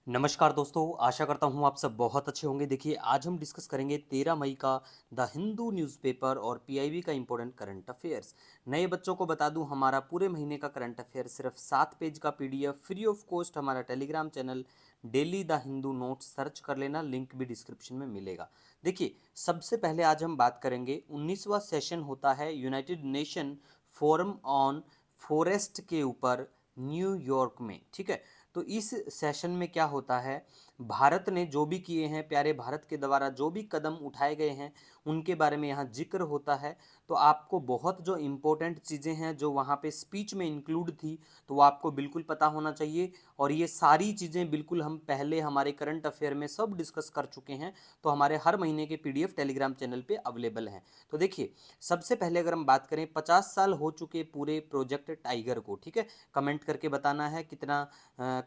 नमस्कार दोस्तों, आशा करता हूँ आप सब बहुत अच्छे होंगे। देखिए, आज हम डिस्कस करेंगे 13 मई का द हिंदू न्यूज़पेपर और पीआईबी का इम्पोर्टेंट करंट अफेयर्स। नए बच्चों को बता दूं, हमारा पूरे महीने का करंट अफेयर सिर्फ 7 पेज का पीडीएफ फ्री ऑफ कॉस्ट हमारा Telegram channel daily the Hindu notes search कर लेना, लिंक भी डिस्क्रिप्शन में मिलेगा। देखिए, सबसे पहले आज हम बात करेंगे 19वां सेशन होता है United nation forum on forest के ऊपर न्यूयॉर्क में। ठीक है, तो इस सेशन में क्या होता है, भारत ने जो भी किए हैं, प्यारे भारत के द्वारा जो भी कदम उठाए गए हैं उनके बारे में यहाँ जिक्र होता है। तो आपको बहुत जो इम्पोर्टेंट चीज़ें हैं जो वहाँ पे स्पीच में इंक्लूड थी, तो वो आपको बिल्कुल पता होना चाहिए। और ये सारी चीज़ें बिल्कुल हम पहले हमारे करंट अफेयर में सब डिस्कस कर चुके हैं, तो हमारे हर महीने के पीडीएफ टेलीग्राम चैनल पे अवेलेबल हैं। तो देखिए, सबसे पहले अगर हम बात करें, 50 साल हो चुके पूरे प्रोजेक्ट टाइगर को। ठीक है, कमेंट करके बताना है कितना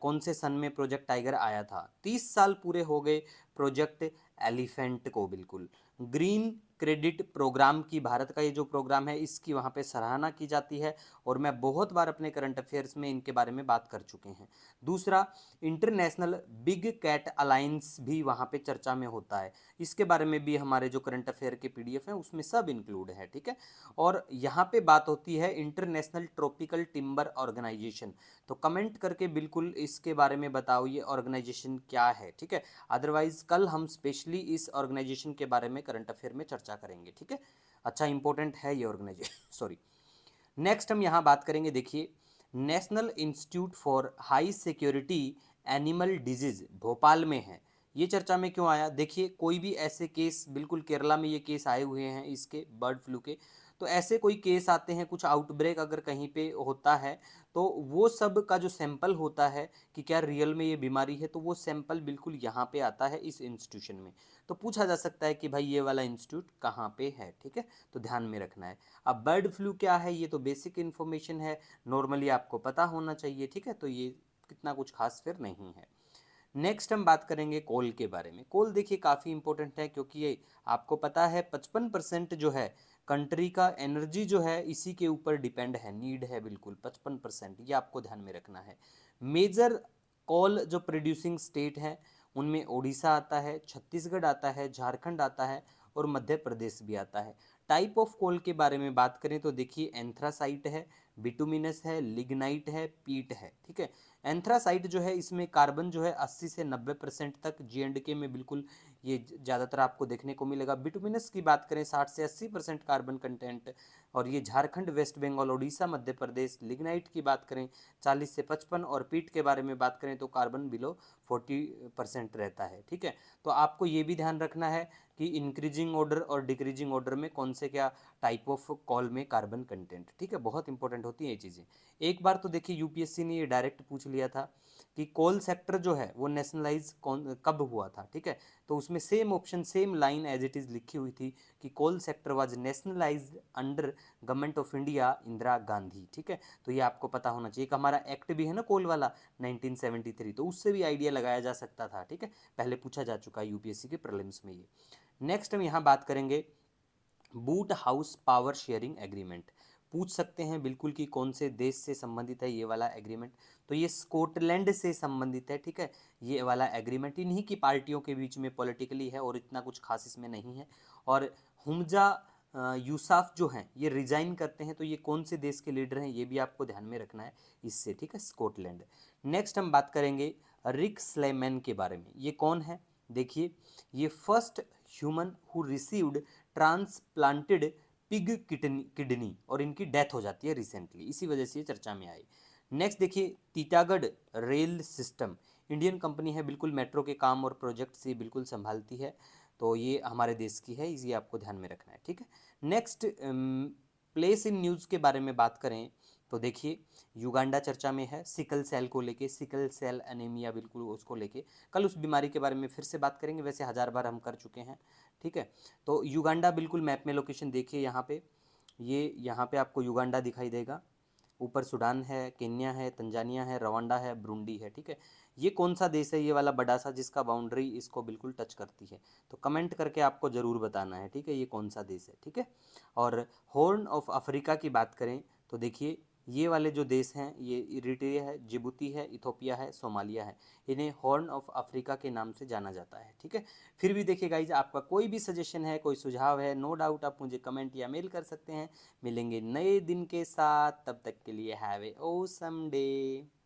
कौन से सन में प्रोजेक्ट टाइगर आया था। 30 साल पूरे हो गए प्रोजेक्ट एलिफेंट को। बिल्कुल ग्रीन क्रेडिट प्रोग्राम की, भारत का ये जो प्रोग्राम है इसकी वहाँ पे सराहना की जाती है, और मैं बहुत बार अपने करंट अफेयर्स में इनके बारे में बात कर चुके हैं। दूसरा, इंटरनेशनल बिग कैट अलायंस भी वहाँ पे चर्चा में होता है, इसके बारे में भी हमारे जो करंट अफेयर के पीडीएफ हैं उसमें सब इंक्लूड है। ठीक है, और यहाँ पे बात होती है इंटरनेशनल ट्रॉपिकल टिम्बर ऑर्गेनाइजेशन। तो कमेंट करके बिल्कुल इसके बारे में बताओ ये ऑर्गेनाइजेशन क्या है। ठीक है, अदरवाइज कल हम स्पेशली इस ऑर्गेनाइजेशन के बारे में करंट अफेयर में चर्चा करेंगे। ठीक है, अच्छा इंपॉर्टेंट है ये ऑर्गेनाइजेशन सॉरी। नेक्स्ट हम यहाँ बात करेंगे, देखिए, national institute for high security animal disease Bhopal में है। ये चर्चा में क्यों आया? देखिए, कोई भी ऐसे केस, बिल्कुल केरला में ये केस आए हुए हैं इसके बर्ड फ्लू के, तो ऐसे कोई केस आते हैं, कुछ आउटब्रेक अगर कहीं पे होता है, तो वो सब का जो सैंपल होता है कि क्या रियल में ये बीमारी है, तो वो सैंपल बिल्कुल यहाँ पे आता है इस इंस्टीट्यूशन में। तो पूछा जा सकता है कि भाई ये वाला इंस्टीट्यूट कहाँ पे है। ठीक है, तो ध्यान में रखना है। अब बर्ड फ्लू क्या है, ये तो बेसिक इन्फॉर्मेशन है, नॉर्मली आपको पता होना चाहिए। ठीक है, तो ये कितना कुछ खास फिर नहीं है। नेक्स्ट हम बात करेंगे कोल के बारे में। कोल देखिए काफ़ी इंपॉर्टेंट है, क्योंकि ये आपको पता है 55% जो है कंट्री का एनर्जी जो है इसी के ऊपर डिपेंड है, नीड है बिल्कुल 55%, ये आपको ध्यान में रखना है। मेजर कोल जो प्रोड्यूसिंग स्टेट है उनमें ओडिशा आता है, छत्तीसगढ़ आता है, झारखंड आता है, और मध्य प्रदेश भी आता है। टाइप ऑफ कोल के बारे में बात करें तो देखिए, एंथ्रासाइट है, बिटुमिनस है, लिग्नाइट है, पीट है। ठीक है, एंथ्रासाइट जो है इसमें कार्बन जो है 80 से 90% तक J&K में बिल्कुल ये ज़्यादातर आपको देखने को मिलेगा। बिटुमिनस की बात करें 60 से 80% कार्बन कंटेंट, और ये झारखंड, वेस्ट बंगाल, उड़ीसा, मध्य प्रदेश। लिग्नाइट की बात करें 40 से 55, और पीट के बारे में बात करें तो कार्बन बिलो 40% रहता है। ठीक है, तो आपको ये भी ध्यान रखना है कि इंक्रीजिंग ऑर्डर और डिक्रीजिंग ऑर्डर में कौन से क्या टाइप ऑफ कॉल में कार्बन कंटेंट। ठीक है, बहुत इंपॉर्टेंट होती है ये चीज़ें। एक बार तो देखिए यूपीएससी ने ये डायरेक्ट पूछ लिया था कि कोल सेक्टर जो है वो नेशनलाइज कौन कब हुआ था। ठीक है, तो उसमें same option, same line as it is लिखी हुई थी कि coal sector was nationalised under government of India, Indira Gandhi. ठीक है, तो ये आपको पता होना चाहिए। एक हमारा एक्ट भी है ना कोल वाला 1973, तो उससे भी आइडिया लगाया जा सकता था। ठीक है, पहले पूछा जा चुका है यूपीएससी के प्रीलिम्स में ये। नेक्स्ट हम यहाँ बात करेंगे boot house power sharing agreement. पूछ सकते हैं बिल्कुल कि कौन से देश से संबंधित है ये वाला एग्रीमेंट, तो ये स्कॉटलैंड से संबंधित है। ठीक है, ये वाला एग्रीमेंट इन्हीं की पार्टियों के बीच में पॉलिटिकली है, और इतना कुछ खास इसमें नहीं है। और हुमजा यूसाफ जो हैं ये रिजाइन करते हैं, तो ये कौन से देश के लीडर हैं ये भी आपको ध्यान में रखना है इससे। ठीक है, स्कॉटलैंड। नेक्स्ट हम बात करेंगे रिक स्लेमैन के बारे में। ये कौन है? देखिए, ये first human who received transplanted pig kidney, और इनकी डेथ हो जाती है रिसेंटली, इसी वजह से ये चर्चा में आई। नेक्स्ट देखिए, Titagarh rail system Indian company है, बिल्कुल मेट्रो के काम और प्रोजेक्ट से बिल्कुल संभालती है, तो ये हमारे देश की है, ये आपको ध्यान में रखना है। ठीक है, नेक्स्ट प्लेस इन न्यूज़ के बारे में बात करें तो देखिए, युगांडा चर्चा में है सिकल सेल को लेके, सिकल सेल एनीमिया बिल्कुल उसको लेके। कल उस बीमारी के बारे में फिर से बात करेंगे, वैसे 1000 बार हम कर चुके हैं। ठीक है, तो युगांडा बिल्कुल मैप में लोकेशन देखिए यहाँ पे, ये यहाँ पे आपको युगांडा दिखाई देगा, ऊपर सूडान है, केन्या है, तंजानिया है, रवांडा है, ब्रूंडी है। ठीक है, ये कौन सा देश है ये वाला बड़ा सा जिसका बाउंड्री इसको बिल्कुल टच करती है, तो कमेंट करके आपको ज़रूर बताना है। ठीक है, ये कौन सा देश है। ठीक है, और हॉर्न ऑफ अफ्रीका की बात करें तो देखिए, ये वाले जो देश हैं ये इरिट्रिया है, जिबूती है, इथोपिया है, सोमालिया है। इन्हें हॉर्न ऑफ अफ्रीका के नाम से जाना जाता है। ठीक है, फिर भी देखिए गाइज, आपका कोई भी सजेशन है, कोई सुझाव है, नो डाउट आप मुझे कमेंट या मेल कर सकते हैं। मिलेंगे नए दिन के साथ, तब तक के लिए हैव ए ऑसम डे।